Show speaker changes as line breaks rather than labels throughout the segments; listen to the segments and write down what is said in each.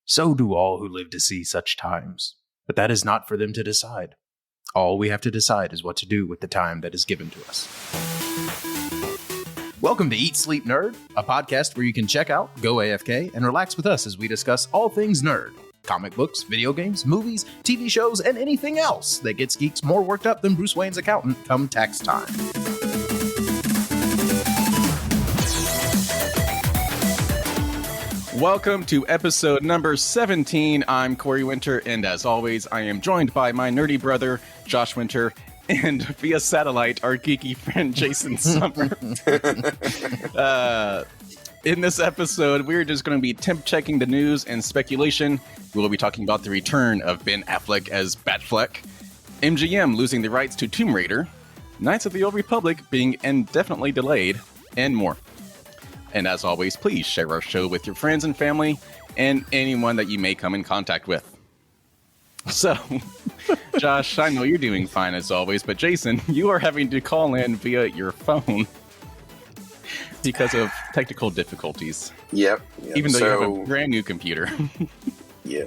So do all who live to see such times. But that is not for them to decide. All we have to decide is what to do with the time that is given to us. Welcome to Eat, Sleep, Nerd, a podcast where you can check out, go AFK, and relax with us as we discuss all things nerd. Comic books, video games, movies, TV shows, and anything else that gets geeks more worked up than Bruce Wayne's accountant come tax time.
Welcome to episode number 17. I'm Corey Winter, and as always, I am joined by my nerdy brother, Josh Winter, and via satellite, our geeky friend, Jason Summer. In this episode, we're just going to be temp-checking the news and speculation. We will be talking about the return of Ben Affleck as Batfleck, MGM losing the rights to Tomb Raider, Knights of the Old Republic being indefinitely delayed, and more. And as always, please share our show with your friends and family and anyone that you may come in contact with. So, Josh, I know you're doing fine as always, but Jason, you are having to call in via your phone because of technical difficulties.
Yep.
Even though you have a brand new computer.
Yeah.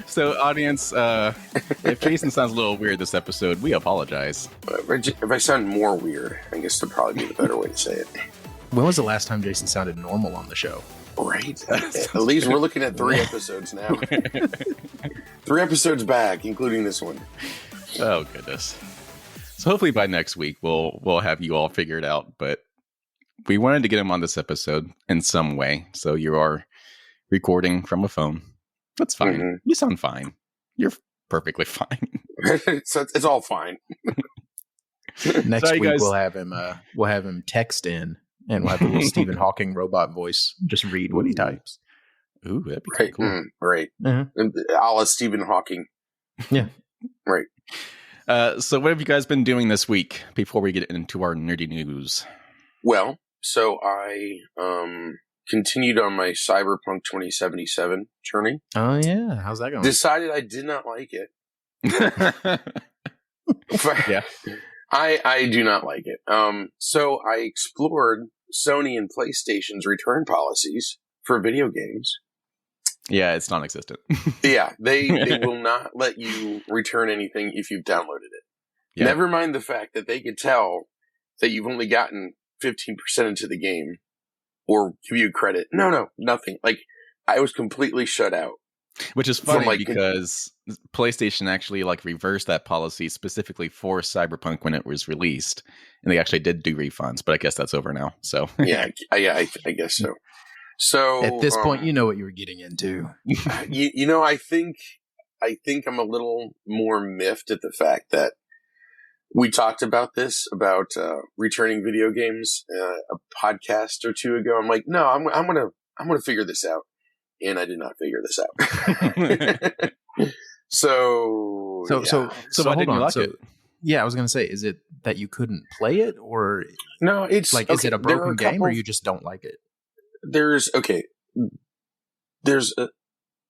So, audience, if Jason sounds a little weird this episode, we apologize.
If I sound more weird, I guess that'd probably be the better way to say it.
When was the last time Jason sounded normal on the show?
Right. At least we're looking at 3 episodes now. 3 episodes back, including this one.
Oh, goodness. So hopefully by next week, we'll have you all figured out. But we wanted to get him on this episode in some way. So you are recording from a phone. That's fine. Mm-hmm. You sound fine. You're perfectly fine.
So it's all fine.
Next week we'll have him text in, and we'll have a little Stephen Hawking robot voice just read what he types.
Ooh, that'd be cool.
Right.
Mm-hmm.
A la Stephen Hawking.
Yeah.
Right.
So what have you guys been doing this week before we get into our nerdy news?
Well, so I continued on my Cyberpunk 2077 journey.
Oh, yeah. How's that going?
Decided I did not like it.
Yeah.
I do not like it. So I explored Sony and PlayStation's return policies for video games.
Yeah, it's non-existent.
Yeah, they will not let you return anything if you've downloaded it.
Yeah.
Never mind the fact that they could tell that you've only gotten 15% into the game or give you credit. No, nothing. Like, I was completely shut out.
Which is funny because PlayStation actually reversed that policy specifically for Cyberpunk when it was released, and they actually did do refunds. But I guess that's over now. So
yeah, I guess so. So
at this point, you know what you were getting into.
I think I'm a little more miffed at the fact that we talked about this about returning video games a podcast or 2 ago. I'm like, no, I'm gonna figure this out. And I did not figure this out. So
why didn't you like it?
Yeah, I was going to say, is it that you couldn't play it, or
no? It's
like, is it a broken game, or you just don't like it?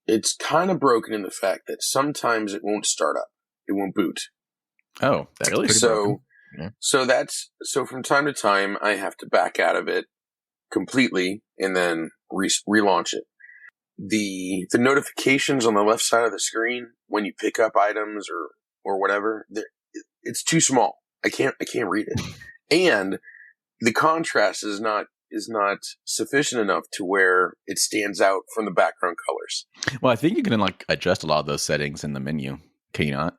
It's kind of broken in the fact that sometimes it won't start up, it won't boot.
Oh, that's really
so. Yeah. So from time to time, I have to back out of it completely and then relaunch it. The notifications on the left side of the screen when you pick up items or whatever, it's too small. I can't read it, and the contrast is not sufficient enough to where it stands out from the background colors.
Well, I think you can adjust a lot of those settings in the menu. Can you not?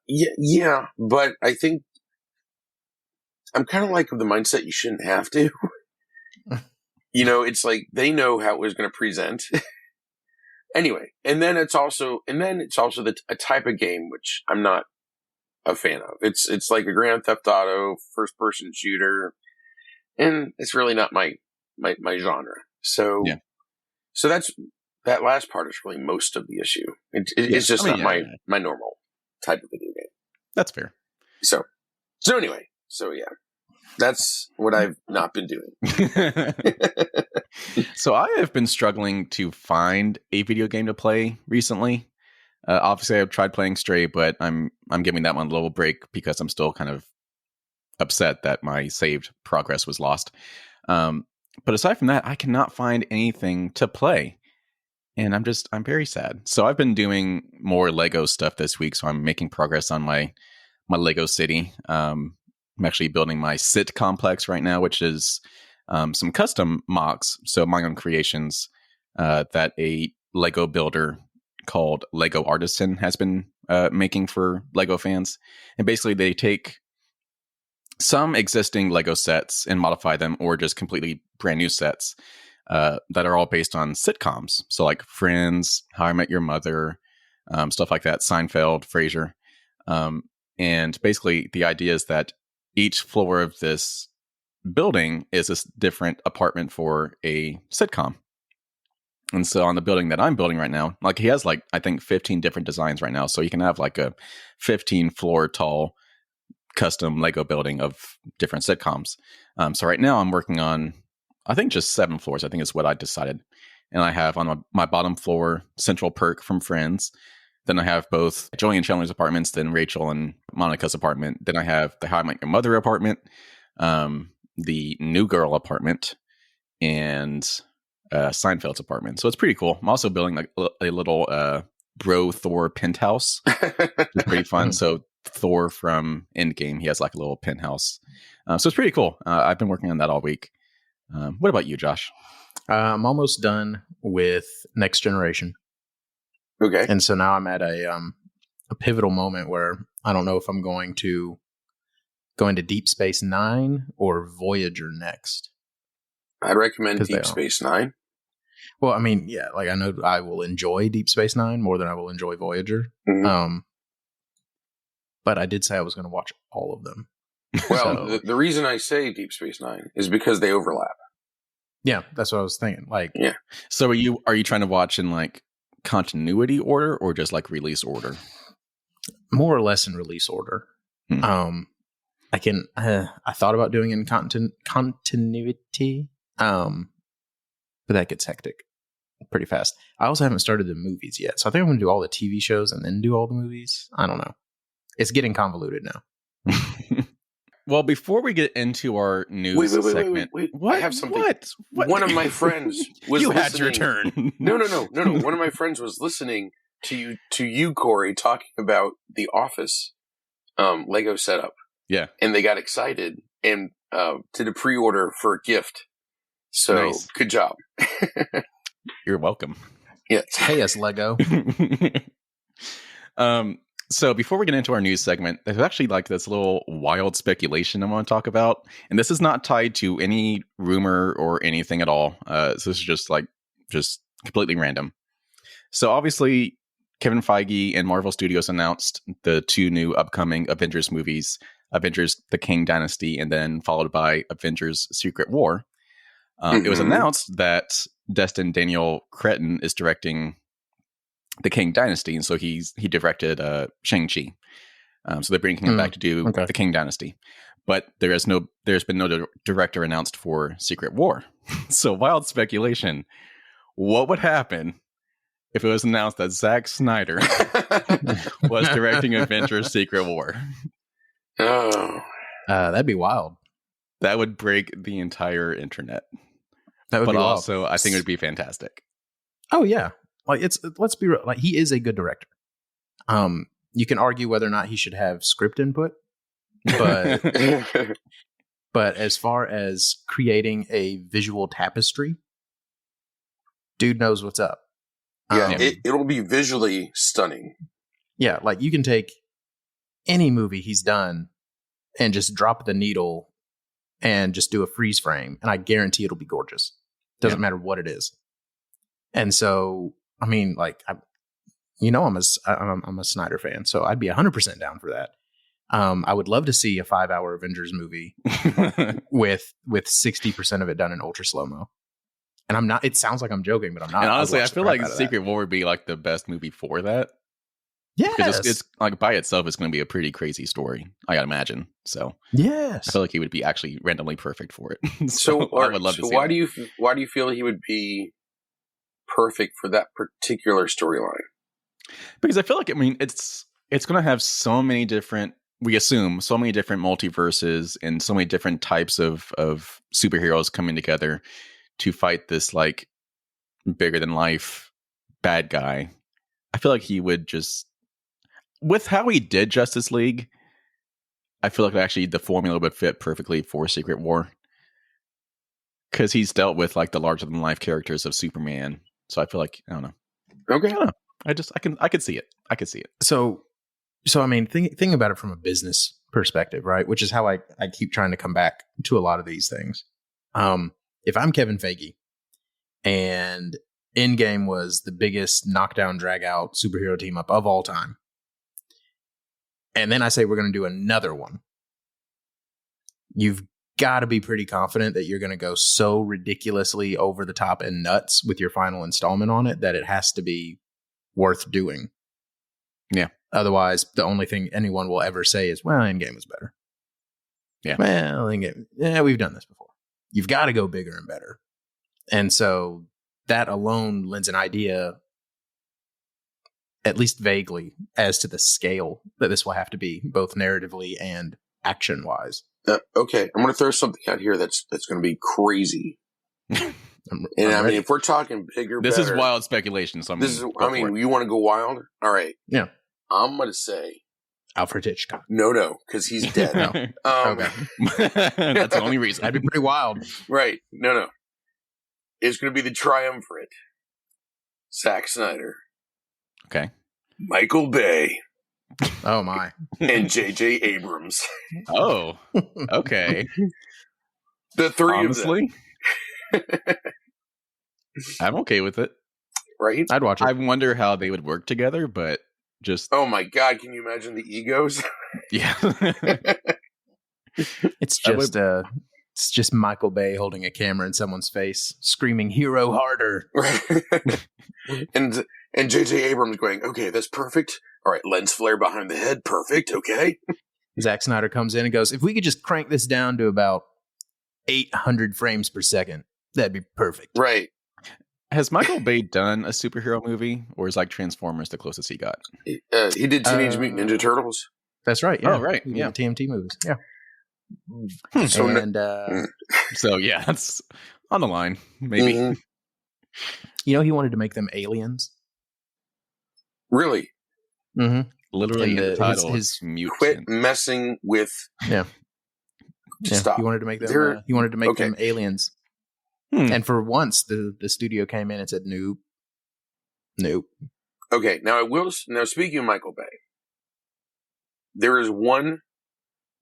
Yeah, but I think I'm kind of like of the mindset you shouldn't have to. It's like they know how it was going to present. Anyway, and then it's also a type of game which I'm not a fan of. It's like a Grand Theft Auto first person shooter, and it's really not my genre. So
yeah.
So that last part is really most of the issue. It's just not my normal type of video game.
That's fair.
So anyway, yeah. That's what I've not been doing.
So I have been struggling to find a video game to play recently. Obviously, I've tried playing Stray, but I'm giving that one a little break because I'm still kind of upset that my saved progress was lost. But aside from that, I cannot find anything to play. And I'm very sad. So I've been doing more Lego stuff this week. So I'm making progress on my Lego city. I'm actually building my sit complex right now, which is some custom mocks. So my own creations that a Lego builder called Lego Artisan has been making for Lego fans. And basically they take some existing Lego sets and modify them, or just completely brand new sets that are all based on sitcoms. So like Friends, How I Met Your Mother, stuff like that, Seinfeld, Frasier. And basically the idea is that each floor of this building is a different apartment for a sitcom. And so on the building that I'm building right now, like he has like, I think 15 different designs right now. So you can have like a 15 floor tall custom Lego building of different sitcoms. So right now I'm working on, I think just 7 floors, I think is what I decided. And I have on my bottom floor, Central Perk from Friends. Then I have both Joey and Chandler's apartments, then Rachel and Monica's apartment. Then I have the How I Met Your Mother apartment, the New Girl apartment, and Seinfeld's apartment. So it's pretty cool. I'm also building like a little bro Thor penthouse. It's pretty fun. So Thor from Endgame, he has like a little penthouse. So it's pretty cool. I've been working on that all week. What about you, Josh?
I'm almost done with Next Generation.
Okay.
And so now I'm at a pivotal moment where I don't know if I'm going to Deep Space Nine or Voyager next.
I'd recommend Deep Space Nine.
Well, I mean, yeah, like I know I will enjoy Deep Space Nine more than I will enjoy Voyager.
Mm-hmm.
But I did say I was going to watch all of them.
Well, so, the reason I say Deep Space Nine is because they overlap.
Yeah, that's what I was thinking. Like,
yeah.
So are you trying to watch in like continuity order or just like release order?
More or less in release order. I can. I thought about doing in continuity, but that gets hectic pretty fast. I also haven't started the movies yet, so I think I'm going to do all the TV shows and then do all the movies. I don't know. It's getting convoluted now.
Well, before we get into our news segment,
wait. I have something.
What?
One of my friends was
you
listening.
had your turn.
No. One of my friends was listening to you, Corey, talking about the Office Lego setup.
Yeah,
and they got excited and did a pre-order for a gift. So
nice.
Good job.
You're welcome.
Yes.
Pay us, Lego.
So before we get into our news segment, there's actually like this little wild speculation I want to talk about. And this is not tied to any rumor or anything at all. So this is just completely random. So obviously, Kevin Feige and Marvel Studios announced the 2 new upcoming Avengers movies, Avengers The Kang Dynasty, and then followed by Avengers Secret War. It was announced that Destin Daniel Cretton is directing The Kang Dynasty, and so he directed Shang-Chi. So they're bringing him back to do The Kang Dynasty. But there's been no director announced for Secret War. So wild speculation. What would happen if it was announced that Zack Snyder was directing Avengers Secret War?
Oh.
That'd be wild.
That would break the entire internet.
That would be wild.
Also, I think it would be fantastic.
Oh, yeah. Like let's be real. Like he is a good director. You can argue whether or not he should have script input, but but as far as creating a visual tapestry, dude knows what's up.
Yeah, it'll be visually stunning.
Yeah, like you can take any movie he's done and just drop the needle and just do a freeze frame, and I guarantee it'll be gorgeous. Doesn't matter what it is. And so, I mean, like, I'm a Snyder fan, so I'd be 100% down for that. I would love to see a 5-hour Avengers movie with 60% of it done in ultra slow mo. And I'm not. It sounds like I'm joking, but I'm not.
And honestly, I feel like Secret War would be like the best movie for that.
Yeah,
because it's like by itself, it's going to be a pretty crazy story. I gotta imagine. So
yes,
I feel like he would be actually randomly perfect for it.
so
I would love to see.
Why do you feel he would be perfect for that particular storyline?
Because I feel like it's going to have so many different we assume so many different multiverses and so many different types of superheroes coming together to fight this like bigger than life bad guy. I feel like he would just, with how he did Justice League, I feel like actually the formula would fit perfectly for Secret War. Because he's dealt with like the larger than life characters of Superman. So I feel like, I don't know.
Okay.
I don't know. I could see it. I could see it.
So I mean, think about it from a business perspective, right? Which is how I keep trying to come back to a lot of these things. If I'm Kevin Feige and Endgame was the biggest knockdown, drag out superhero team up of all time, and then I say we're going to do another one, you've got to be pretty confident that you're going to go so ridiculously over the top and nuts with your final installment on it that it has to be worth doing.
Yeah.
Otherwise, the only thing anyone will ever say is, well, Endgame was better.
Yeah.
Well, Endgame, we've done this before. You've got to go bigger and better. And so that alone lends an idea, at least vaguely, as to the scale that this will have to be, both narratively and action-wise.
Okay, I'm going to throw something out here that's going to be crazy. I mean, if we're talking bigger,
this
better,
is wild speculation. So
you want to go wild? All right.
Yeah.
I'm going to say
Alfred Hitchcock.
No, because he's dead.
Okay.
That's the only reason.
That'd be pretty wild.
Right. No. It's going to be the triumvirate. Zack Snyder.
Okay.
Michael Bay.
Oh, my.
And J.J. Abrams.
Oh, okay.
The three
Honestly,
of them.
I'm okay with it.
Right?
I'd watch it.
I wonder how they would work together, but just...
Oh, my God. Can you imagine the egos?
Yeah.
It's just Michael Bay holding a camera in someone's face, screaming, "Hero harder!"
and J.J. Abrams going, "Okay, that's perfect. All right, lens flare behind the head, perfect. Okay."
Zack Snyder comes in and goes, "If we could just crank this down to about 800 frames per second, that'd be perfect."
Right.
Has Michael Bay done a superhero movie, or is like Transformers the closest he got?
He did Teenage Mutant Ninja Turtles.
That's right. Yeah.
Oh, right.
Yeah. The TMT movies. Yeah.
So yeah, that's on the line. Maybe.
Mm-hmm.
You know, he wanted to make them aliens.
Really?
Mm-hmm.
Literally,
And
the title
his
mutant.
Quit messing with.
Yeah.
Stop.
He wanted to make them. He wanted to make them aliens. And for once, the studio came in and said, "Nope, nope."
Okay, now speaking of Michael Bay, there is one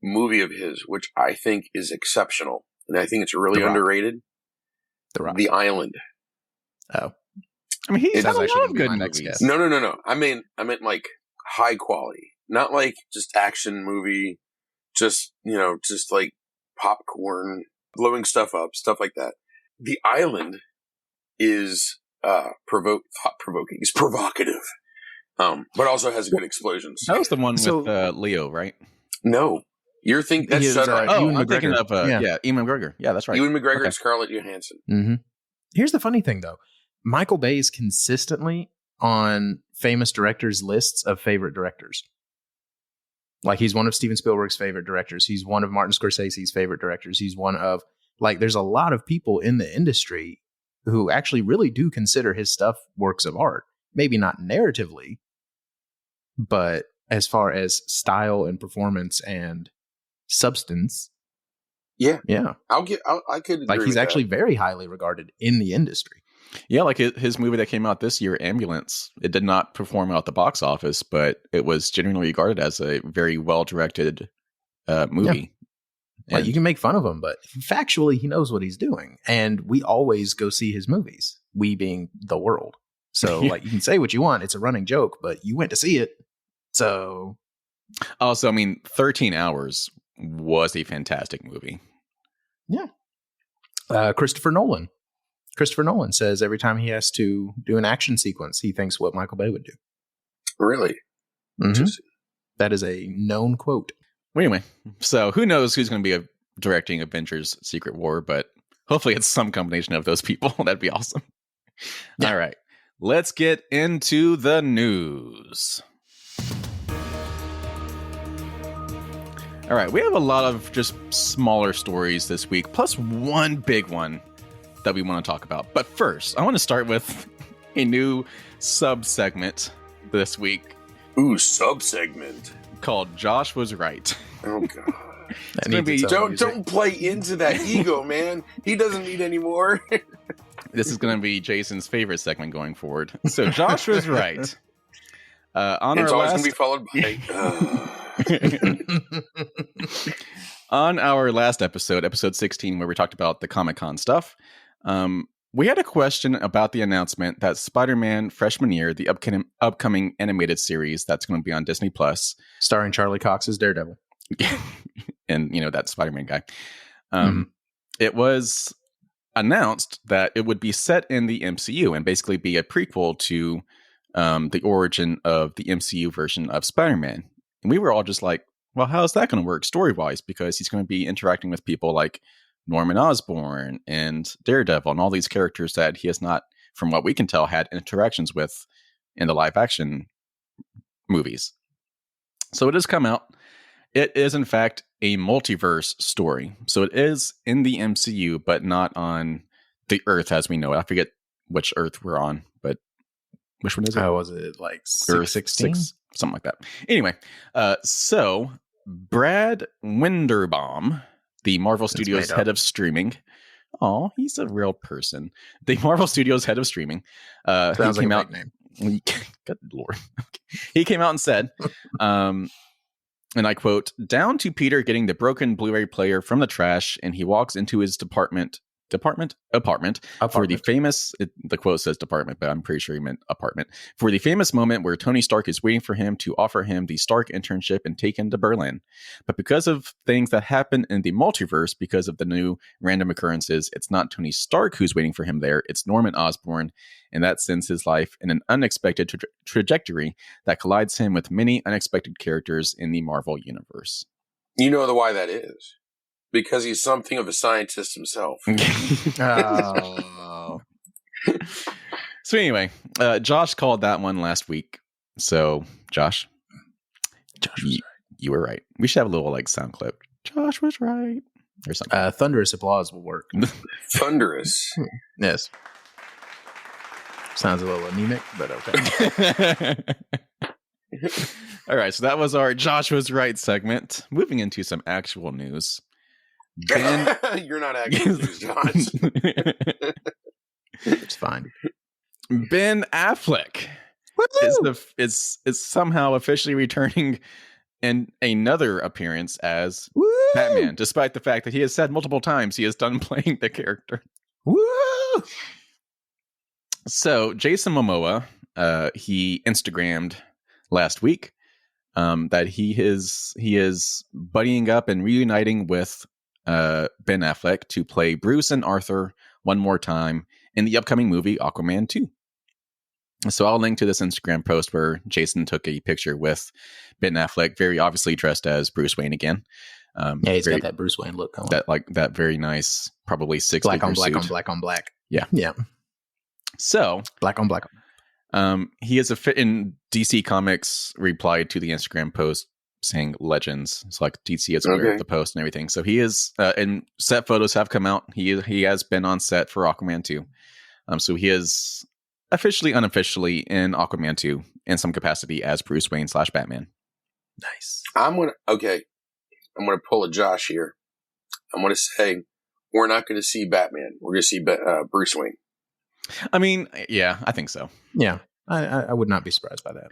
movie of his which I think is exceptional, and I think it's really underrated. The Island.
Oh,
I mean, he's
actually
a lot of good
my
movies.
next guess.
No. I meant like high quality, not like just action movie, just like popcorn, blowing stuff up, stuff like that. The Island is provoking. It's provocative, but also has good explosions.
That was the one with Leo, right?
No, you're thinking that's Shutter Island.
Oh, I'm thinking of Ewan McGregor. Yeah, that's right.
Ewan McGregor and Scarlett Johansson.
Mm-hmm. Here's the funny thing, though. Michael Bay is consistently on famous directors' lists of favorite directors. Like, he's one of Steven Spielberg's favorite directors. He's one of Martin Scorsese's favorite directors. He's one of, there's a lot of people in the industry who actually really do consider his stuff works of art. Maybe not narratively, but as far as style and performance and substance.
Yeah. I could agree
he's
with
actually
that.
very highly regarded in the industry.
Yeah, like his movie that came out this year, Ambulance, it did not perform out the box office, but it was genuinely regarded as a very well-directed movie.
Yeah. You can make fun of him, but factually, he knows what he's doing. And we always go see his movies, we being the world. So, you can say what you want. It's a running joke, but you went to see it. So.
Also, 13 Hours was a fantastic movie.
Yeah. Christopher Nolan says every time he has to do an action sequence, he thinks what Michael Bay would do.
Really?
Mm-hmm. That is a known quote.
Well, anyway, so who knows who's going to be directing Avengers Secret War, but hopefully it's some combination of those people. That'd be awesome. Yeah. All right, let's get into the news. All right, we have a lot of just smaller stories this week, plus one big one that we want to talk about. But first, I want to start with a new sub-segment this week.
Ooh, sub-segment.
Called Josh Was Right.
Oh, God. Don't play into that ego, man. He doesn't need any more.
This is going to be Jason's favorite segment going forward. So Josh was right.
It's always going to be followed by...
On our last episode 16, where we talked about the Comic-Con stuff, we had a question about the announcement that SpiderMan Freshman Year, the upcoming animated series that's going to be on Disney Plus,
starring Charlie Cox as Daredevil.
And, that Spider-Man guy. It was announced that it would be set in the MCU and basically be a prequel to the origin of the MCU version of Spider-Man. And we were all just like, well, how is that going to work story-wise? Because he's going to be interacting with people like Norman Osborn and Daredevil and all these characters that he has not, from what we can tell, had interactions with in the live-action movies. So it has come out. It is, in fact, a multiverse story. So it is in the MCU, but not on the Earth as we know it. I forget which Earth we're on, but which one is it?
Was it like
Earth
16?
Something like that. Anyway, so Brad Winderbaum, the Marvel Studios head of streaming. Oh, he's a real person. The Marvel Studios head of streaming.
Sounds like a name.
Good Lord. He came out and said, and I quote, "Down to Peter getting the broken Blu-ray player from the trash, and he walks into his apartment for the famous," the quote says department, but I'm pretty sure he meant apartment, "for the famous moment where Tony Stark is waiting for him to offer him the Stark internship and take him to Berlin. But because of things that happen in the multiverse, because of the new random occurrences, it's not Tony Stark who's waiting for him there, it's Norman Osborn, and that sends his life in an unexpected trajectory that collides him with many unexpected characters in the Marvel universe."
You know why that is? Because he's something of a scientist himself.
Oh.
So anyway, Josh called that one last week. So Josh was right. You were right. We should have a little like sound clip. Josh was right. Or something.
Thunderous applause will work.
Thunderous.
Yes. Sounds a little anemic, but okay.
All right. So that was our Josh was right segment. Moving into some actual news. Ben,
you're not actually Josh.
It's fine.
Ben Affleck is somehow officially returning in another appearance as Batman, despite the fact that he has said multiple times he is done playing the character.
Woo!
So Jason Momoa, he Instagrammed last week that he is buddying up and reuniting with Ben Affleck to play Bruce and Arthur one more time in the upcoming movie Aquaman 2. So I'll link to this Instagram post where Jason took a picture with Ben Affleck, very obviously dressed as Bruce Wayne again.
Yeah, he's got that Bruce Wayne look going.
That very nice, probably 6
black on black on black on black.
Yeah.
Yeah.
So
black on black.
He is in DC Comics replied to the Instagram post saying legends. It's like DC is aware of the post and everything. So he is, and set photos have come out. He has been on set for Aquaman 2. So he is officially, unofficially in Aquaman 2 in some capacity as Bruce Wayne / Batman.
Nice.
I'm going to pull a Josh here. I'm going to say, we're not going to see Batman. We're going to see Bruce Wayne.
I mean, yeah, I think so.
Yeah. I would not be surprised by that.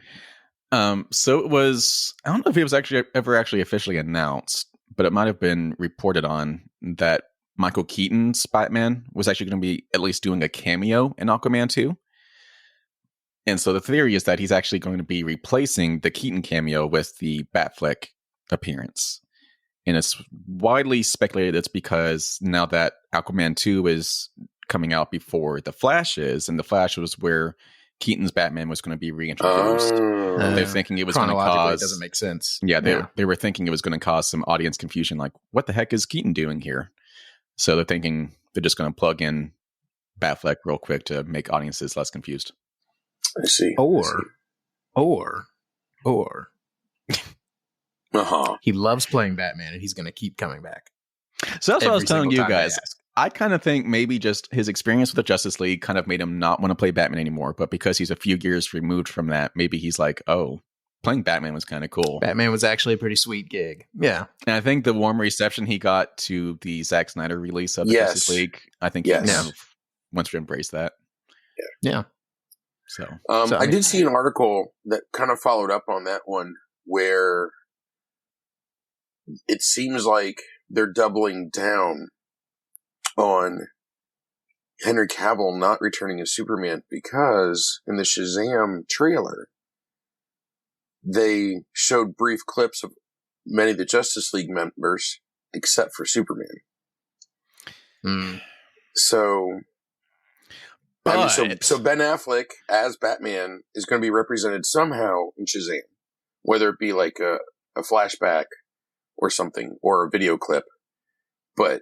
So it was, I don't know if it was ever officially announced, but it might have been reported on that Michael Keaton's Batman was actually going to be at least doing a cameo in Aquaman 2. And so the theory is that he's actually going to be replacing the Keaton cameo with the Batfleck appearance. And it's widely speculated it's because now that Aquaman 2 is coming out before The Flash is, and The Flash was where Keaton's Batman was going to be reintroduced. They're thinking it was going to cause...
It doesn't make sense.
Yeah, they were thinking it was going to cause some audience confusion, like, what the heck is Keaton doing here? So they're thinking they're just going to plug in Batfleck real quick to make audiences less confused.
I see.
Or He loves playing Batman, and he's going to keep coming back.
So that's what I was
Every
telling
single
you
time they
guys.
ask.
I kind of think maybe just his experience with the Justice League kind of made him not want to play Batman anymore. But because he's a few years removed from that, maybe he's like, oh, playing Batman was kind of cool.
Batman was actually a pretty sweet gig. Yeah.
And I think the warm reception he got to the Zack Snyder release of the Justice League, I think he kind of wants to embrace that.
Yeah.
So,
I did see an article that kind of followed up on that one where it seems like they're doubling down on Henry Cavill not returning as Superman because in the Shazam trailer, they showed brief clips of many of the Justice League members except for Superman. So, so Ben Affleck as Batman is going to be represented somehow in Shazam, whether it be like a flashback or something, or a video clip, but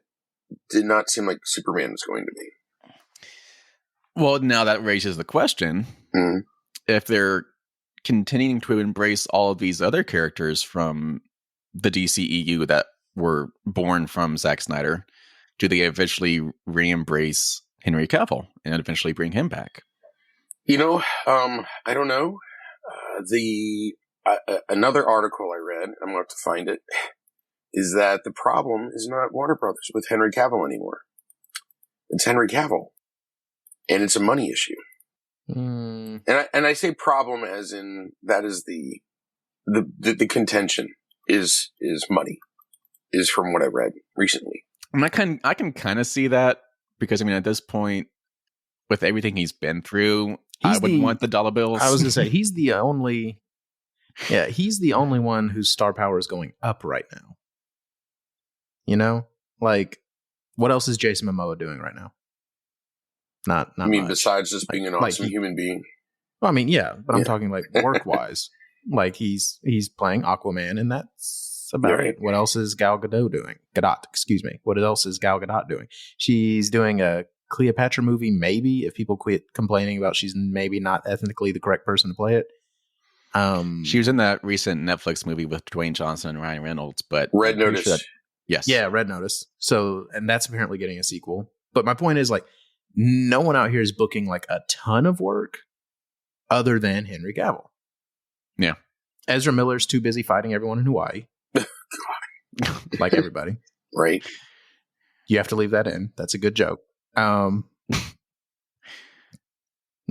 did not seem like Superman was going to be.
Well, now that raises the question, if they're continuing to embrace all of these other characters from the DCEU that were born from Zack Snyder, do they eventually re-embrace Henry Cavill and eventually bring him back?
I don't know. Another article I read, I'm going to have to find it, is that the problem is not Warner Brothers with Henry Cavill anymore. It's Henry Cavill. And it's a money issue. And I say problem as in that is the contention is money, is from what I read recently.
And I can kind of see that because, I mean, at this point, with everything he's been through, I would want the dollar bills.
I was going to say, he's the only one whose star power is going up right now. You know, like, what else is Jason Momoa doing right now? Not I mean, much.
Besides just being an awesome human being.
Well, I mean, yeah, but I'm talking like work wise. Like he's playing Aquaman, and that's about it. What else is Gal Gadot doing? What else is Gal Gadot doing? She's doing a Cleopatra movie, maybe, if people quit complaining about she's maybe not ethnically the correct person to play it.
She was in that recent Netflix movie with Dwayne Johnson and Ryan Reynolds, but
Red Notice.
Yes.
Yeah, Red Notice. So, and that's apparently getting a sequel. But my point is, like, no one out here is booking like a ton of work other than Henry Cavill.
Yeah.
Ezra Miller's too busy fighting everyone in Hawaii. Like everybody.
Right.
You have to leave that in. That's a good joke.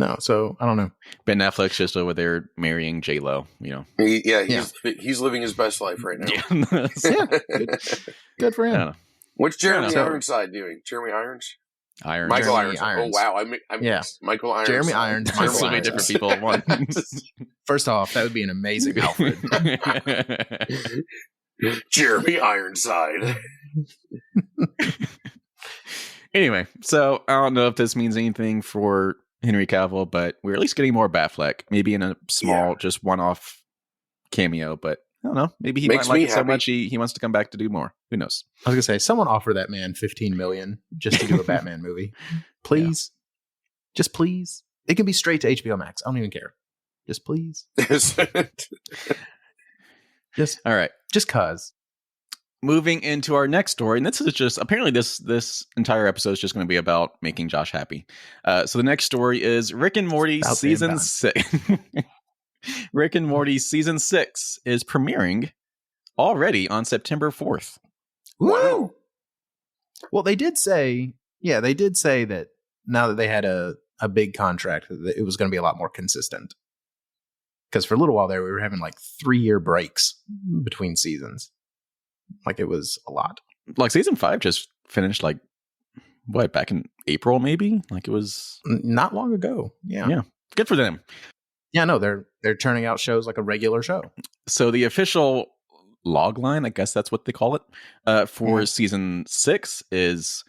No, so I don't know.
Ben Affleck's just over there marrying J-Lo, you know.
He's living his best life right now.
Yeah. Good for him.
What's Jeremy Ironside doing? Jeremy Irons? Michael Irons. Oh, wow. I Michael Irons.
Jeremy Irons.
So many different people at once.
First off, that would be an amazing Alfred.
Jeremy Ironside.
Anyway, so I don't know if this means anything for Henry Cavill, but we're at least getting more Batfleck. Maybe in a small, just one-off cameo, but I don't know. Maybe he might like it so much he wants to come back to do more. Who knows?
I was gonna say, someone offer that man $15 million just to do a Batman movie, please. Yeah. Just please. It can be straight to HBO Max. I don't even care. Just please. Just
all right.
Just cause.
Moving into our next story, and this is just apparently this entire episode is just going to be about making Josh happy. So the next story is Rick and Morty season 6. Rick and Morty season 6 is premiering already on September 4th.
Wow. Well, they did say that now that they had a big contract, that it was going to be a lot more consistent. Because for a little while there, we were having like 3-year breaks between seasons. Like it was a lot.
Like season 5 just finished like back in April maybe? Like it was
not long ago. Yeah.
Yeah. Good for them.
Yeah, no, they're turning out shows like a regular show.
So the official log line, I guess that's what they call it, for season 6 is,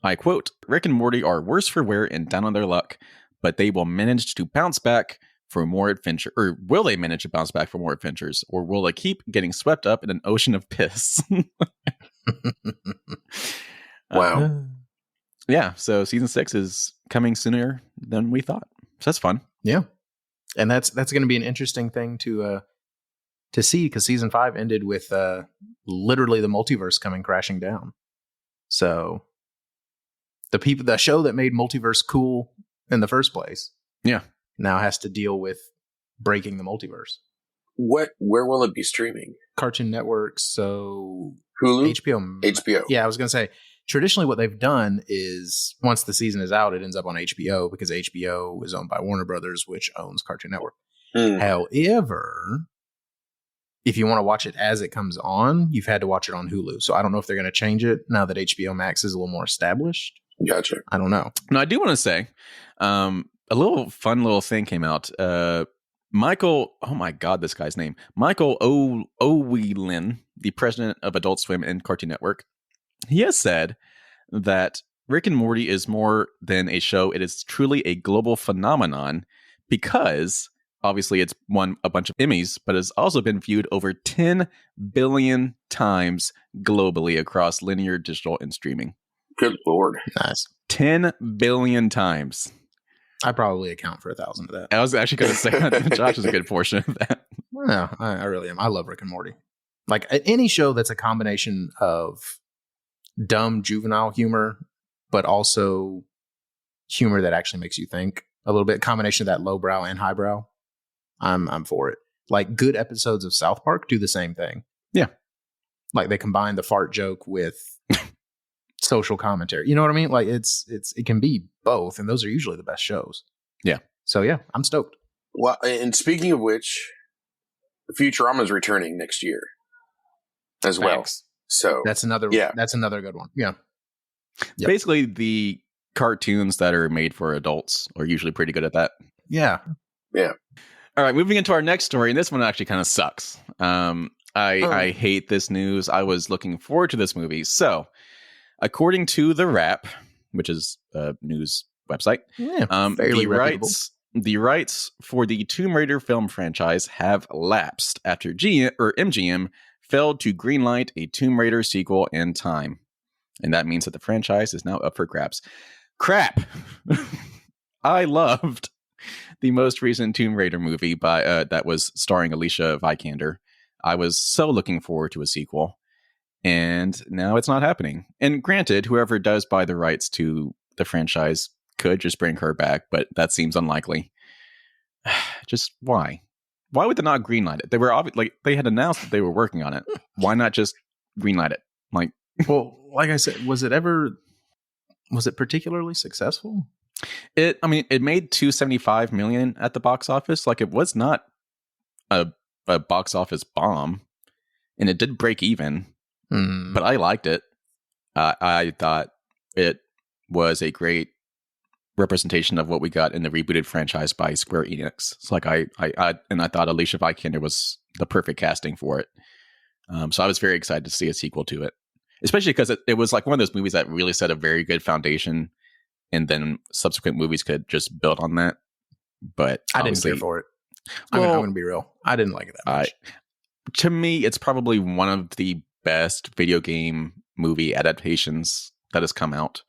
I quote, Rick and Morty are worse for wear and down on their luck, but they will manage to bounce back for more adventure, or will they manage to bounce back for more adventures, or will they keep getting swept up in an ocean of piss?
Wow.
Yeah, so season 6 is coming sooner than we thought. So that's fun.
Yeah. And that's going to be an interesting thing to to see, because season 5 ended with literally the multiverse coming crashing down. So the show that made multiverse cool in the first place, now has to deal with breaking the multiverse.
Where will it be streaming?
Cartoon Network, so
Hulu?
HBO. Yeah, I was going to say, traditionally what they've done is once the season is out, it ends up on HBO because HBO is owned by Warner Brothers, which owns Cartoon Network. However, if you want to watch it as it comes on, you've had to watch it on Hulu. So I don't know if they're going to change it now that HBO Max is a little more established.
Gotcha.
I don't know.
No, I do want to say a little fun little thing came out. Michael, oh my God, this guy's name. Michael O'Whelan, the president of Adult Swim and Cartoon Network. He has said that Rick and Morty is more than a show. It is truly a global phenomenon because obviously it's won a bunch of Emmys, but has also been viewed over 10 billion times globally across linear, digital, and streaming.
Good Lord.
Nice.
10 billion times.
I probably account for 1,000 of that.
I was actually going to say that Josh is a good portion of that.
No, I really am. I love Rick and Morty. Like any show that's a combination of dumb juvenile humor, but also humor that actually makes you think a little bit. Combination of that lowbrow and highbrow. I'm for it. Like good episodes of South Park do the same thing.
Yeah.
Like they combine the fart joke with social commentary. You know what I mean? Like it can be both, and those are usually the best shows. Yeah. So yeah, I'm stoked.
Well, and speaking of which, Futurama is returning next year as well. So
that's another good one. Yeah. Yep.
Basically, the cartoons that are made for adults are usually pretty good at that.
Yeah.
Yeah.
All right, moving into our next story, and this one actually kind of sucks. I hate this news. I was looking forward to this movie. So, according to The Wrap, which is a news website, the rights for the Tomb Raider film franchise have lapsed after MGM failed to greenlight a Tomb Raider sequel in time. And that means that the franchise is now up for grabs. Crap! I loved the most recent Tomb Raider movie that was starring Alicia Vikander. I was so looking forward to a sequel, and now it's not happening. And granted, whoever does buy the rights to the franchise could just bring her back, but that seems unlikely. Just why? Why would they not greenlight it? They were they had announced that they were working on it. Why not just greenlight it?
Well, like I said, was it particularly successful?
It made $275 million at the box office. Like, it was not a box office bomb, and it did break even. But I liked it. I thought it was a great representation of what we got in the rebooted franchise by Square Enix. It's like I thought Alicia Vikander was the perfect casting for it. So I was very excited to see a sequel to it, especially because it was like one of those movies that really set a very good foundation. And then subsequent movies could just build on that. But
I didn't care for it. I'm going to be real. I didn't like it that much.
To me, it's probably one of the best video game movie adaptations that has come out,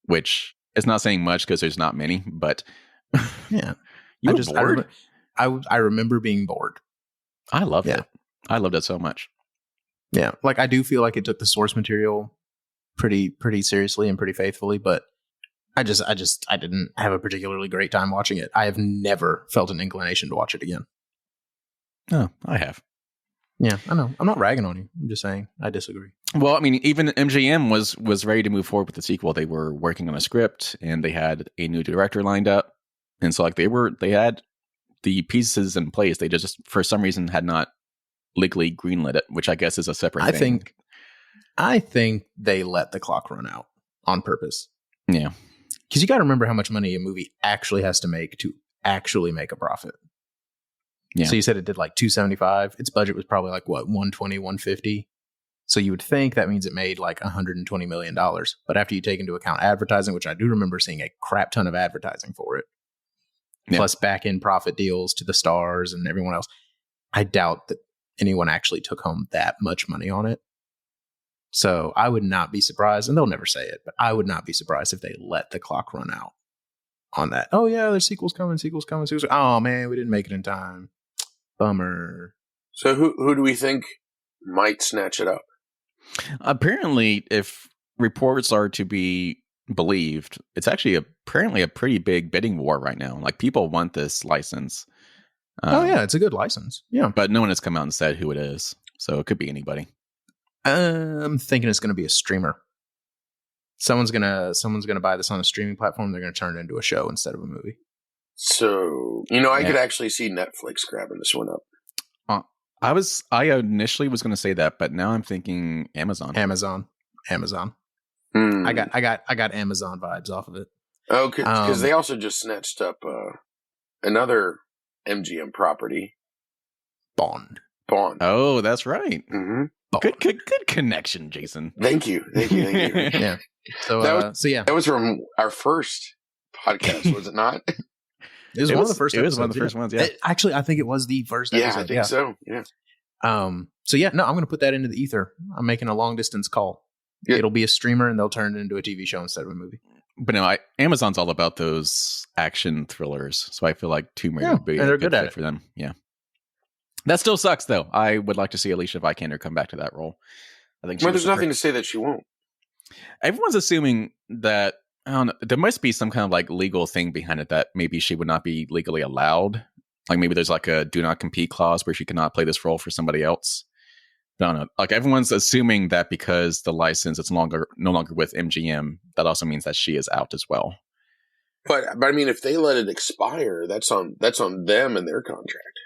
which is not saying much because there's not many. But
yeah,
you were bored?
I remember being bored.
I loved it. I loved it so much.
Yeah, like I do feel like it took the source material pretty seriously and pretty faithfully, but I didn't have a particularly great time watching it. I have never felt an inclination to watch it again.
Oh, I have.
Yeah, I know. I'm not ragging on you. I'm just saying I disagree.
Well, I mean, even MGM was ready to move forward with the sequel. They were working on a script, and they had a new director lined up, and so like they had the pieces in place. They just for some reason had not legally greenlit it, which I guess is a separate thing.
I think they let the clock run out on purpose.
Yeah.
Because you got to remember how much money a movie actually has to make to actually make a profit. Yeah. So you said it did like 275. Its budget was probably like what, 120, 150. So you would think that means it made like $120 million. But after you take into account advertising, which I do remember seeing a crap ton of advertising for it, plus back end profit deals to the stars and everyone else, I doubt that anyone actually took home that much money on it. So I would not be surprised, and they'll never say it, but I would not be surprised if they let the clock run out on that. Oh yeah, there's sequels coming. Oh man, we didn't make it in time. Bummer.
So who do we think might snatch it up?
Apparently, if reports are to be believed, it's actually apparently a pretty big bidding war right now. Like, people want this license.
It's a good license. Yeah.
But no one has come out and said who it is. So it could be anybody.
I'm thinking it's going to be a streamer. Someone's gonna buy this on a streaming platform. They're going to turn it into a show instead of a movie.
So, I could actually see Netflix grabbing this one up.
I initially was going to say that, but now I'm thinking Amazon.
Amazon.
Hmm.
I got Amazon vibes off of it.
Okay, because they also just snatched up another MGM property,
Bond.
Oh, that's right.
Mm-hmm.
Good connection, Jason.
Thank you.
Yeah. So
that was from our first podcast, was it not?
It was one of the first.
It was one of the first ones. Yeah.
Actually, I think it was the first episode.
Yeah,
I think so. Yeah.
So yeah, no, I'm going to put that into the ether. I'm making a long distance call.
Yeah.
It'll be a streamer, and they'll turn it into a TV show instead of a movie.
But no, Amazon's all about those action thrillers, so I feel like Tomb Raider would be
and they're
a good
good at
fit
it
for them. Yeah. That still sucks, though. I would like to see Alicia Vikander come back to that role. I think.
There's nothing to say that she won't.
Everyone's assuming that, I don't know, there must be some kind of like legal thing behind it that maybe she would not be legally allowed. Like, maybe there's like a do not compete clause where she cannot play this role for somebody else. I don't know. Like, everyone's assuming that because the license is no longer with MGM, that also means that she is out as well.
But I mean, if they let it expire, that's on them and their contract.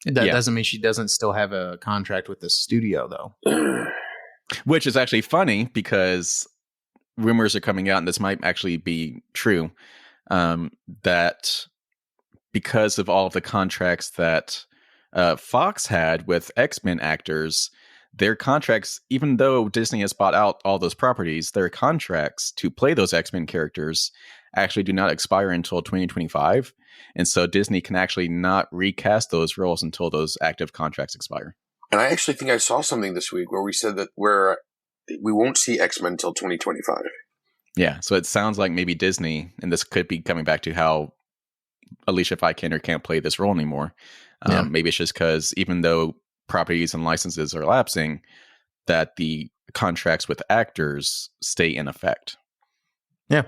That doesn't mean she doesn't still have a contract with the studio, though.
Which is actually funny because rumors are coming out, and this might actually be true, that because of all of the contracts that Fox had with X-Men actors, their contracts, even though Disney has bought out all those properties, their contracts to play those X-Men characters actually do not expire until 2025. And so Disney can actually not recast those roles until those active contracts expire.
And I actually think I saw something this week where we said that we won't see X-Men until 2025.
Yeah, so it sounds like maybe Disney, and this could be coming back to how Alicia Vikander can't play this role anymore. Maybe it's just because even though properties and licenses are lapsing, that the contracts with actors stay in effect.
Yeah.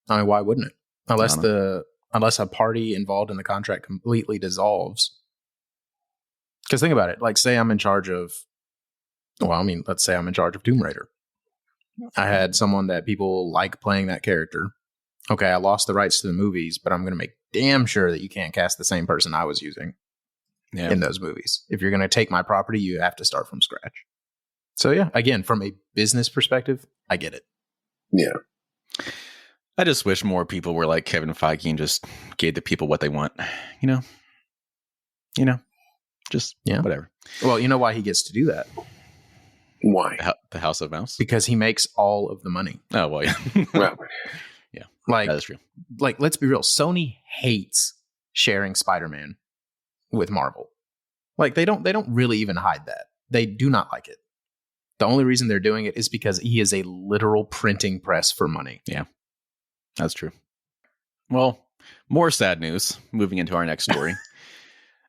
I mean, why wouldn't it? Unless a party involved in the contract completely dissolves. Because think about it. Like, say I'm in charge of, let's say I'm in charge of Tomb Raider. I had someone that people like playing that character. Okay, I lost the rights to the movies, but I'm going to make damn sure that you can't cast the same person I was using in those movies. If you're going to take my property, you have to start from scratch. So yeah, again, from a business perspective, I get it.
Yeah.
I just wish more people were like Kevin Feige and just gave the people what they want. Just whatever.
Well, you know why he gets to do that?
Why?
The House of Mouse?
Because he makes all of the money.
Oh, well, yeah.
Well,
yeah.
Like,
that is true.
Like, let's be real. Sony hates sharing SpiderMan with Marvel. Like, they don't really even hide that. They do not like it. The only reason they're doing it is because he is a literal printing press for money.
Yeah, that's true. Well, more sad news. Moving into our next story.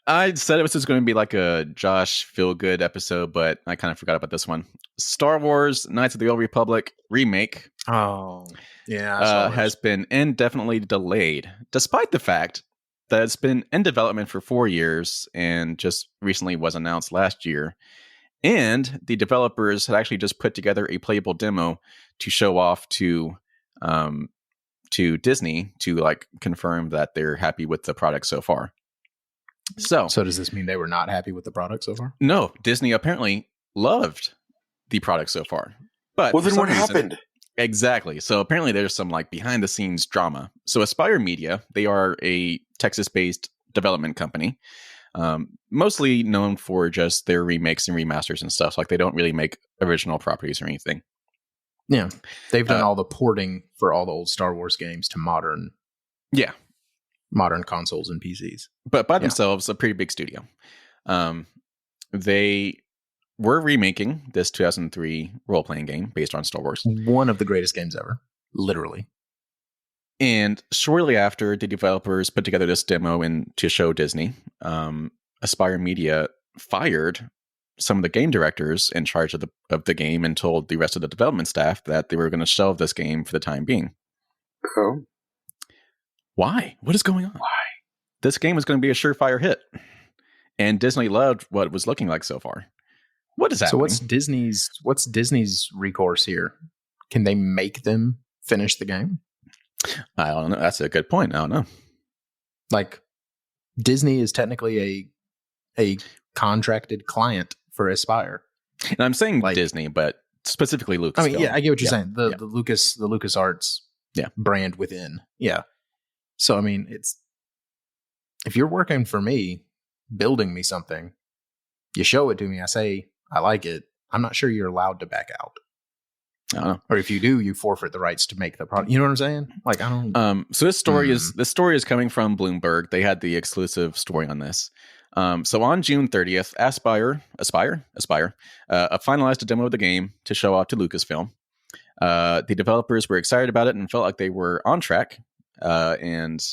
I said it was just going to be like a Josh feel-good episode, but I kind of forgot about this one. Star Wars Knights of the Old Republic remake has been indefinitely delayed, despite the fact that it's been in development for 4 years and just recently was announced last year. And the developers had actually just put together a playable demo to show off to Disney to like confirm that they're happy with the product so far. So
does this mean they were not happy with the product so far?
No, Disney apparently loved the product so far. But
well, then what happened?
Exactly. So apparently there's some like behind the scenes drama. So Aspire Media, they are a Texas-based development company, mostly known for just their remakes and remasters and stuff. Like, they don't really make original properties or anything.
Yeah, they've done all the porting for all the old Star Wars games to modern consoles and PCs.
But by themselves, a pretty big studio. They were remaking this 2003 role-playing game based on Star Wars.
One of the greatest games ever. Literally.
And shortly after, the developers put together this demo to show Disney. Aspire Media fired some of the game directors in charge of the game and told the rest of the development staff that they were going to shelve this game for the time being.
Oh.
Why? What is going on? Why? This game is going to be a surefire hit. And Disney loved what it was looking like so far. What is happening?
So what's Disney's recourse here? Can they make them finish the game?
I don't know. That's a good point. I don't know.
Like, Disney is technically a contracted client for Aspire.
And I'm saying like, Disney, but specifically Lucas.
I mean, yeah, I get what you're saying. The LucasArts brand within. Yeah. So I mean, if you're working for me, building me something, you show it to me, I say I like it, I'm not sure you're allowed to back out.
I don't know.
Or if you do, you forfeit the rights to make the product. You know what I'm saying? Like, I don't.
So this story is coming from Bloomberg. They had the exclusive story on this. So on June 30th, Aspire finalized a demo of the game to show off to Lucasfilm. The developers were excited about it and felt like they were on track. And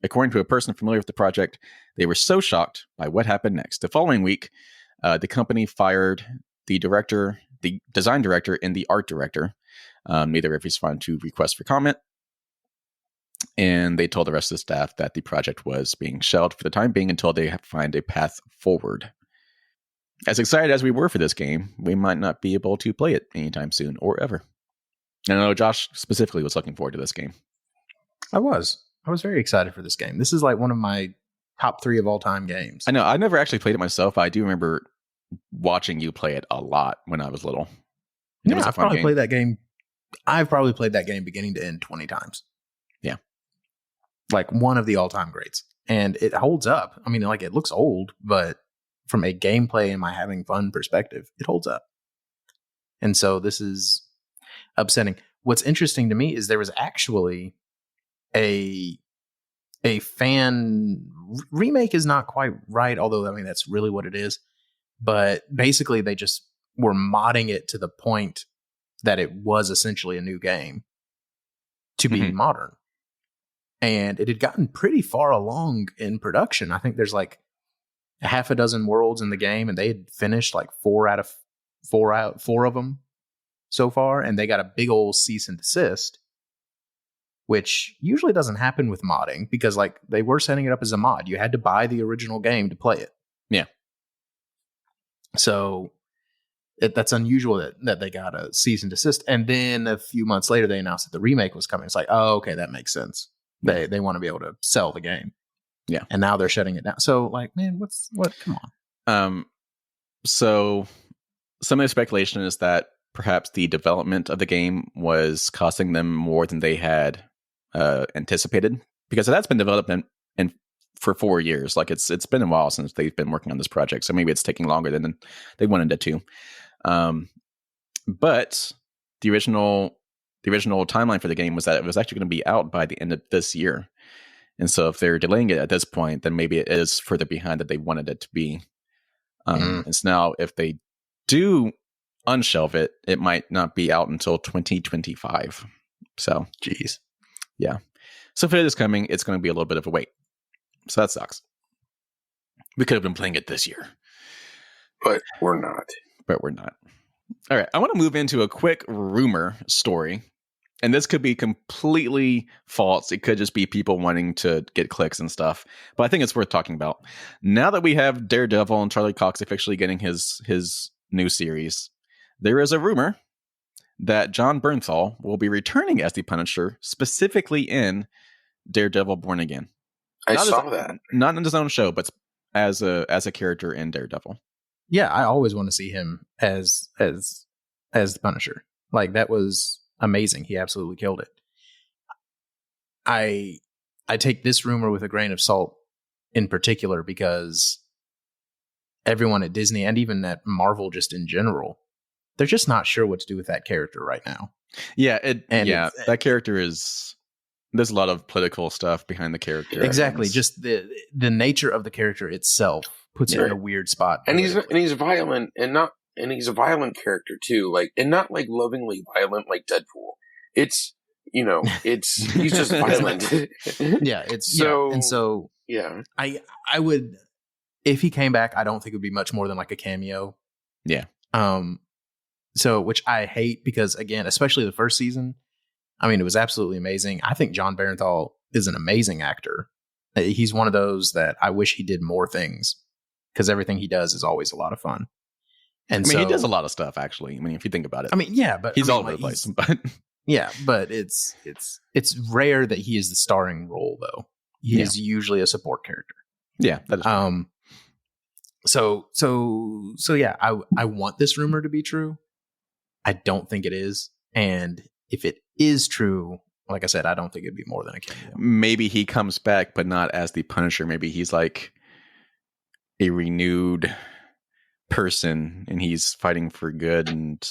according to a person familiar with the project, they were so shocked by what happened next. The following week, the company fired the director, the design director, and the art director. Neither of these responded to requests for comment. And they told the rest of the staff that the project was being shelved for the time being until they find a path forward. As excited as we were for this game, we might not be able to play it anytime soon or ever. And I know Josh specifically was looking forward to this game.
I was very excited for this game. This is like one of my top 3 of all time games.
I know. I never actually played it myself. I do remember watching you play it a lot when I was little.
Yeah, I've probably played that game. I've probably played that game beginning to end 20 times.
Yeah.
Like one of the all-time greats. And it holds up. I mean, like, it looks old, but from a gameplay and my having fun perspective, it holds up. And so this is upsetting. What's interesting to me is there was actually a fan remake is not quite right, although I mean that's really what it is. But basically they just were modding it to the point that it was essentially a new game to be modern. And it had gotten pretty far along in production. I think there's like a half a dozen worlds in the game, and they had finished like four of them so far, and they got a big old cease and desist, which usually doesn't happen with modding because like they were setting it up as a mod. You had to buy the original game to play it.
Yeah.
So that's unusual that they got a cease and desist. And then a few months later, they announced that the remake was coming. It's like, oh, okay, that makes sense. They want to be able to sell the game.
Yeah.
And now they're shutting it down. So like, man, what? Come
on. So some of the speculation is that perhaps the development of the game was costing them more than they had anticipated, because that's been developed for 4 years. Like it's been a while since they've been working on this project. So maybe it's taking longer than they wanted it to. But the original timeline for the game was that it was actually going to be out by the end of this year. And so if they're delaying it at this point, then maybe it is further behind that they wanted it to be. And so now if they do unshelve it, it might not be out until 2025. So,
geez.
Yeah. So if it is coming, it's going to be a little bit of a wait. So that sucks. We could have been playing it this year.
But we're not.
All right. I want to move into a quick rumor story. And this could be completely false. It could just be people wanting to get clicks and stuff. But I think it's worth talking about. Now that we have Daredevil and Charlie Cox officially getting his new series, there is a rumor that John Bernthal will be returning as the Punisher, specifically in Daredevil Born Again.
I saw that.
Not in his own show, but as a character in Daredevil.
Yeah, I always want to see him as the Punisher. Like, that was amazing. He absolutely killed it. I take this rumor with a grain of salt in particular because everyone at Disney and even at Marvel just in general, they're just not sure what to do with that character right now.
Yeah, that character is... There's a lot of political stuff behind the character.
Exactly. Just the nature of the character itself puts it in a weird spot.
And he's violent and he's a violent character too. Like, and not like lovingly violent like Deadpool. It's, he's just violent.
Yeah. It's so, yeah. And so,
yeah,
I would, if he came back, I don't think it would be much more than like a cameo.
Yeah.
So, which I hate because, again, especially the first season, I mean, it was absolutely amazing. I think John Barenthal is an amazing actor. He's one of those that I wish he did more things because everything he does is always a lot of fun. And
he does a lot of stuff, actually. I mean, if you think about it.
I mean, yeah, but
he's all over the place. But
yeah, but it's rare that he is the starring role, though. He is usually a support character.
Yeah, that is true.
So yeah, I want this rumor to be true. I don't think it is. And if it is true, like I said, I don't think it'd be more than a cameo.
Maybe he comes back, but not as the Punisher. Maybe he's like a renewed person and he's fighting for good. And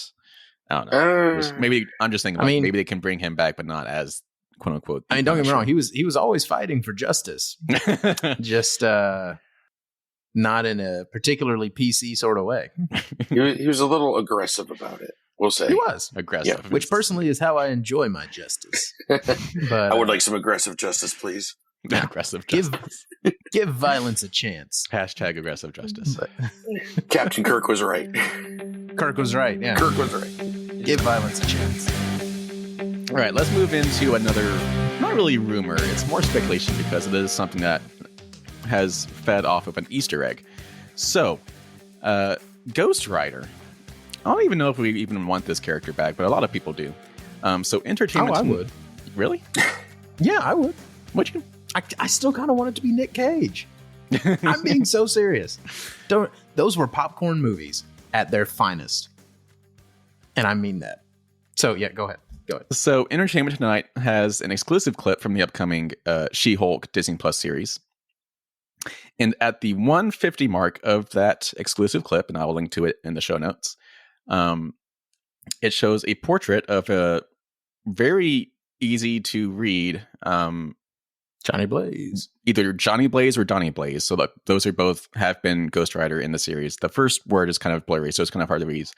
I don't know. Maybe I'm just thinking maybe they can bring him back, but not as quote unquote.
I mean, don't get me wrong. He was always fighting for justice. Just not in a particularly PC sort of way.
He was a little aggressive about it. We'll say
he was
aggressive,
which personally is how I enjoy my justice. But
I would like some aggressive justice, please.
Aggressive justice.
Give violence a chance.
Hashtag aggressive justice.
Captain Kirk was right.
Kirk was right. Yeah,
Kirk was right.
Give violence a chance.
All right, let's move into another, not really rumor. It's more speculation because it is something that has fed off of an Easter egg. So, Ghostrider. I don't even know if we even want this character back, but a lot of people do. So Entertainment.
I would.
Really?
Yeah, I would.
Would you?
I still kind of want it to be Nick Cage. I'm being so serious. Those were popcorn movies at their finest. And I mean that. So yeah, go ahead.
So Entertainment Tonight has an exclusive clip from the upcoming She-Hulk Disney Plus series. And at the 150 mark of that exclusive clip, and I will link to it in the show notes, it shows a portrait of a very easy to read
Johnny Blaze.
Either Johnny Blaze or Donnie Blaze. So those are both have been Ghostrider in the series. The first word is kind of blurry, so it's kind of hard to read.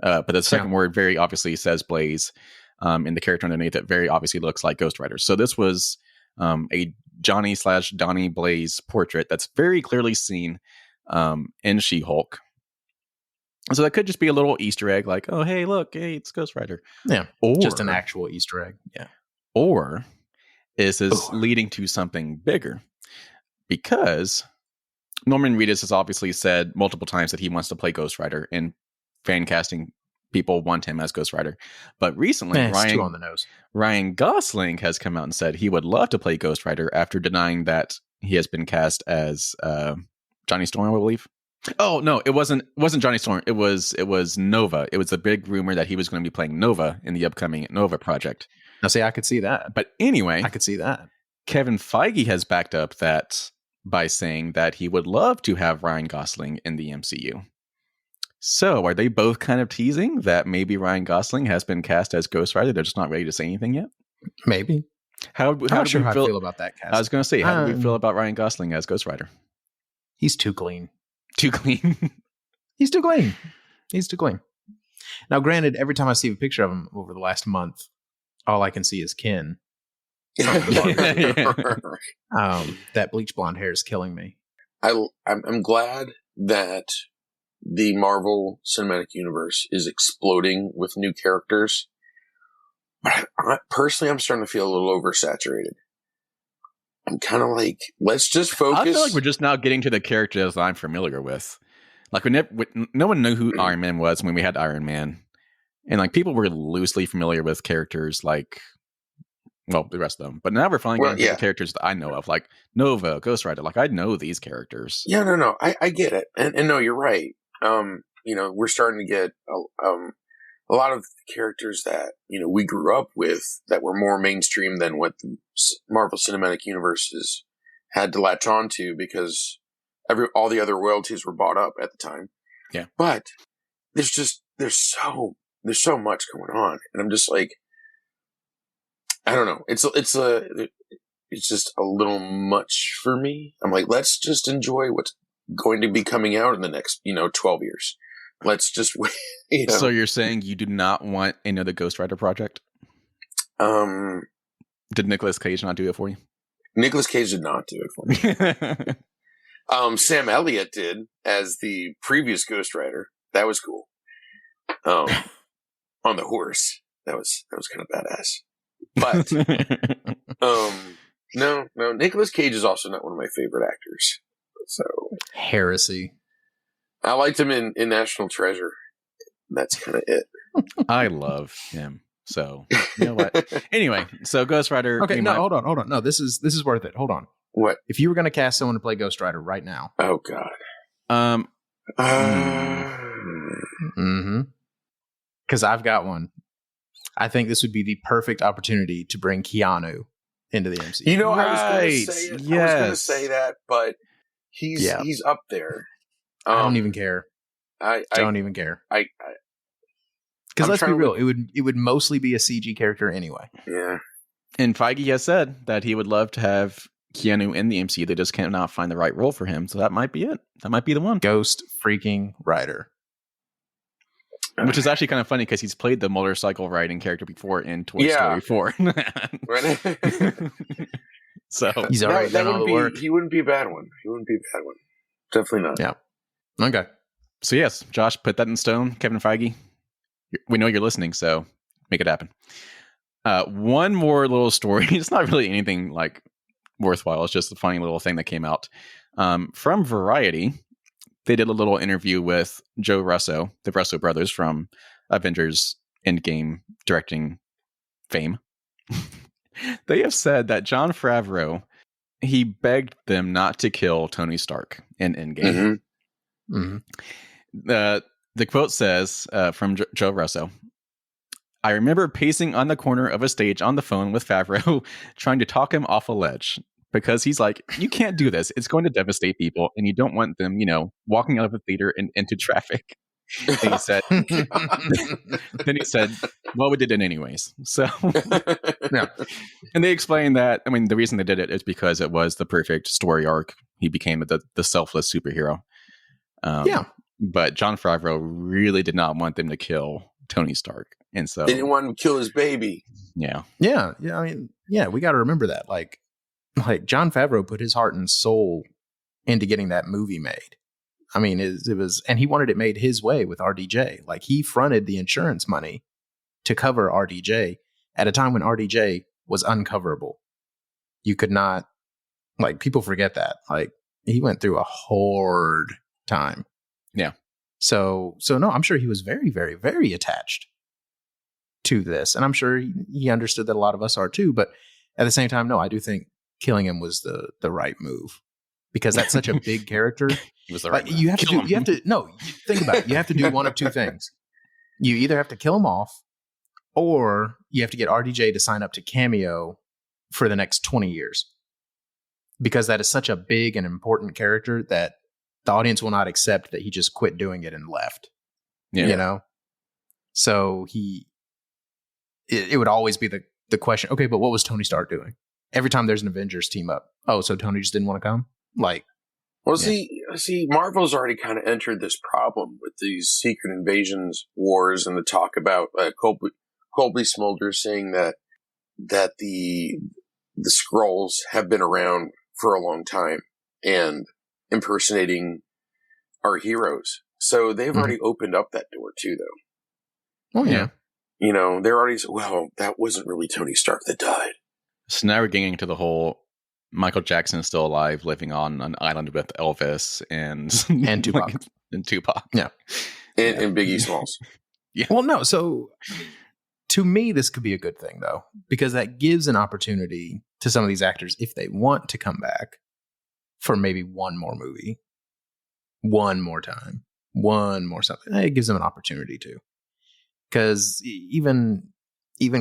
But the second word very obviously says Blaze. And the character underneath it very obviously looks like Ghostrider. So this was a Johnny/Donnie Blaze portrait that's very clearly seen in She-Hulk. So that could just be a little Easter egg, like, oh, hey, look, it's Ghostrider.
Yeah,
or
just an actual Easter egg. Yeah.
Or is this leading to something bigger? Because Norman Reedus has obviously said multiple times that he wants to play Ghostrider, and fan casting people want him as Ghostrider. But recently,
too on the nose.
Ryan Gosling has come out and said he would love to play Ghostrider after denying that he has been cast as Johnny Storm, I believe. Oh no, it wasn't Johnny Storm. It was Nova. It was a big rumor that he was going to be playing Nova in the upcoming Nova project.
Now, see, I could see that.
But anyway,
I could see that.
Kevin Feige has backed up that by saying that he would love to have Ryan Gosling in the MCU. So are they both kind of teasing that maybe Ryan Gosling has been cast as Ghostrider? They're just not ready to say anything yet?
Maybe.
How
I'm not sure how I feel about that cast.
I was going to say, how do we feel about Ryan Gosling as Ghostrider?
He's too clean.
Too clean?
He's too clean. He's too clean. Now, granted, every time I see a picture of him over the last month, all I can see is Ken. That bleach blonde hair is killing me.
I'm glad that the Marvel Cinematic Universe is exploding with new characters. But personally, I'm starting to feel a little oversaturated. I'm kind of like, let's just focus.
I feel like we're just now getting to the characters that I'm familiar with. Like, no one knew who Iron Man was when we had Iron Man. And like people were loosely familiar with characters like, well, the rest of them. But now we're finally getting to the characters that I know of, like Nova, Ghostrider. Like, I know these characters.
Yeah, no. I get it. And no, you're right. We're starting to get a lot of characters that, we grew up with that were more mainstream than what the Marvel Cinematic Universe has had to latch on to because all the other royalties were bought up at the time.
Yeah.
But there's so much going on. And I'm just like, I don't know. It's just a little much for me. I'm like, let's just enjoy what's going to be coming out in the next, 12 years. Let's just wait.
So you're saying you do not want another Ghostrider project? Did Nicolas Cage not do it for you?
Nicolas Cage did not do it for me. Sam Elliott did as the previous Ghostrider. That was cool. On the horse. That was kind of badass. But no, Nicolas Cage is also not one of my favorite actors. So
heresy.
I liked him in National Treasure. That's kind of it.
I love him. So you know what? Anyway, so Ghostrider.
Okay, no, hold on. No, this is worth it. Hold on.
What?
If you were going to cast someone to play Ghostrider right now?
Oh God.
Because I've got one. I think this would be the perfect opportunity to bring Keanu into the MCU.
You know,
right.
I was going to say it.
Yes.
I was going to say that, but he's up there.
I don't even care. I don't even care. Because let's be real, it would mostly be a CG character anyway.
Yeah.
And Feige has said that he would love to have Keanu in the MCU. They just cannot find the right role for him. So that might be it. That might be the one.
Ghost freaking Rider.
Which is actually kind of funny because he's played the motorcycle riding character before in Toy Story 4. So
he's already done all the work.
He wouldn't be a bad one. Definitely not.
Yeah. Okay.
So yes, Josh, put that in stone. Kevin Feige, we know you're listening, so make it happen. One more little story. It's not really anything like worthwhile. It's just a funny little thing that came out from Variety. They did a little interview with Joe Russo, the Russo brothers from Avengers Endgame directing fame. They have said that Jon Favreau, he begged them not to kill Tony Stark in Endgame. The quote says from Joe Russo, "I remember pacing on the corner of a stage on the phone with Favreau, trying to talk him off a ledge. Because he's like, you can't do this. It's going to devastate people, and you don't want them, walking out of the theater and into traffic." And he said, well, we did it anyways. So, yeah. And they explained that, the reason they did it is because it was the perfect story arc. He became the selfless superhero. But Jon Favreau really did not want them to kill Tony Stark. And so
they didn't want him to kill his baby.
Yeah.
Yeah. We got to remember that. Like Jon Favreau put his heart and soul into getting that movie made. It was, and he wanted it made his way with RDJ. Like, he fronted the insurance money to cover RDJ at a time when RDJ was uncoverable. You could not, people forget that. He went through a hard time.
Yeah.
So no, I'm sure he was very, very, very attached to this. And I'm sure he understood that a lot of us are too. But at the same time, no, I do think killing him was the right move, because that's such a big character.
It was the right move.
Think about it. You have to do one of two things. You either have to kill him off, or you have to get RDJ to sign up to Cameo for the next 20 years. Because that is such a big and important character that the audience will not accept that he just quit doing it and left. Yeah. So it would always be the question, okay, but what was Tony Stark doing? Every time there's an Avengers team up, oh, so Tony just didn't want to come?
See, Marvel's already kind of entered this problem with these Secret Invasions wars and the talk about Colby Smulders saying that the Skrulls have been around for a long time and impersonating our heroes. So they've already opened up that door too, though.
Oh, yeah.
They're already, that wasn't really Tony Stark that died.
So now we're getting into the whole Michael Jackson is still alive, living on an island with Elvis and
Tupac.
And Tupac.
Yeah.
And Biggie Smalls.
Yeah. Well, no. So to me, this could be a good thing, though, because that gives an opportunity to some of these actors, if they want to come back for maybe one more movie, one more time, one more something. It gives them an opportunity to. Because even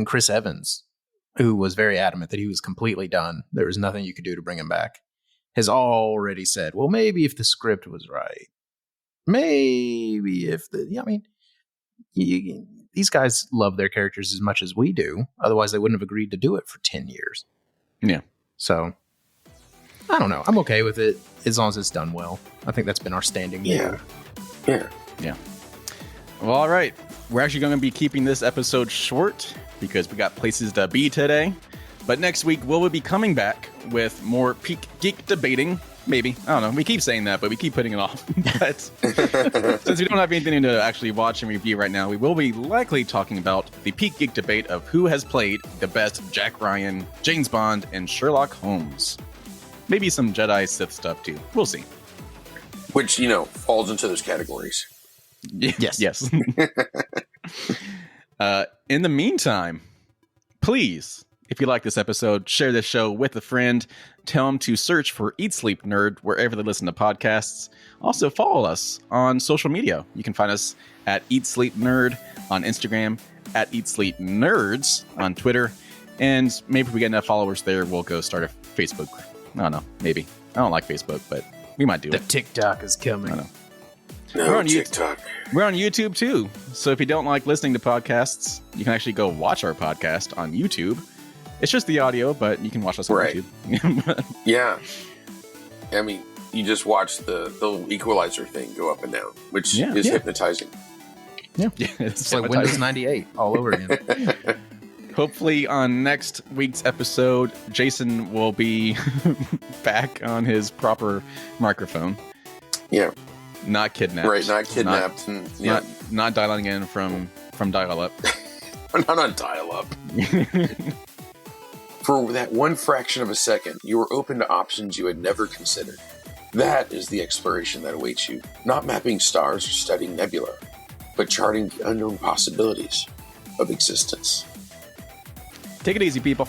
Chris Evans, who was very adamant that he was completely done, there was nothing you could do to bring him back, has already said, well, maybe if the script was right, maybe if these guys love their characters as much as we do. Otherwise, they wouldn't have agreed to do it for 10 years.
Yeah.
So, I don't know. I'm okay with it as long as it's done well. I think that's been our standing.
Yeah.
Well, all right. We're actually going to be keeping this episode short because we got places to be today. But next week, we'll be coming back with more peak geek debating. Maybe. I don't know. We keep saying that, but we keep putting it off. But since we don't have anything to actually watch and review right now, we will be likely talking about the peak geek debate of who has played the best Jack Ryan, James Bond, and Sherlock Holmes. Maybe some Jedi Sith stuff too. We'll see.
Which, falls into those categories.
Yes. In the meantime, please, if you like this episode, share this show with a friend. Tell them to search for Eat Sleep Nerd wherever they listen to podcasts. Also, follow us on social media. You can find us at Eat Sleep Nerd on Instagram, at Eat Sleep Nerds on Twitter. And maybe if we get enough followers there, we'll go start a Facebook. I don't know. Maybe. I don't like Facebook, but we might do it.
The TikTok is coming.
I know.
No,
We're on
TikTok.
We're on YouTube too. So if you don't like listening to podcasts, you can actually go watch our podcast on YouTube. It's just the audio, but you can watch us on YouTube.
Yeah. I mean, you just watch the little equalizer thing go up and down, which is hypnotizing.
Yeah. It's
like Windows 98 all over again.
Hopefully on next week's episode, Jason will be back on his proper microphone.
Yeah.
Not kidnapped.
Right, not kidnapped.
Not dialing in from dial-up.
Not on dial-up. For that one fraction of a second, you were open to options you had never considered. That is the exploration that awaits you. Not mapping stars or studying nebula, but charting the unknown possibilities of existence.
Take it easy, people.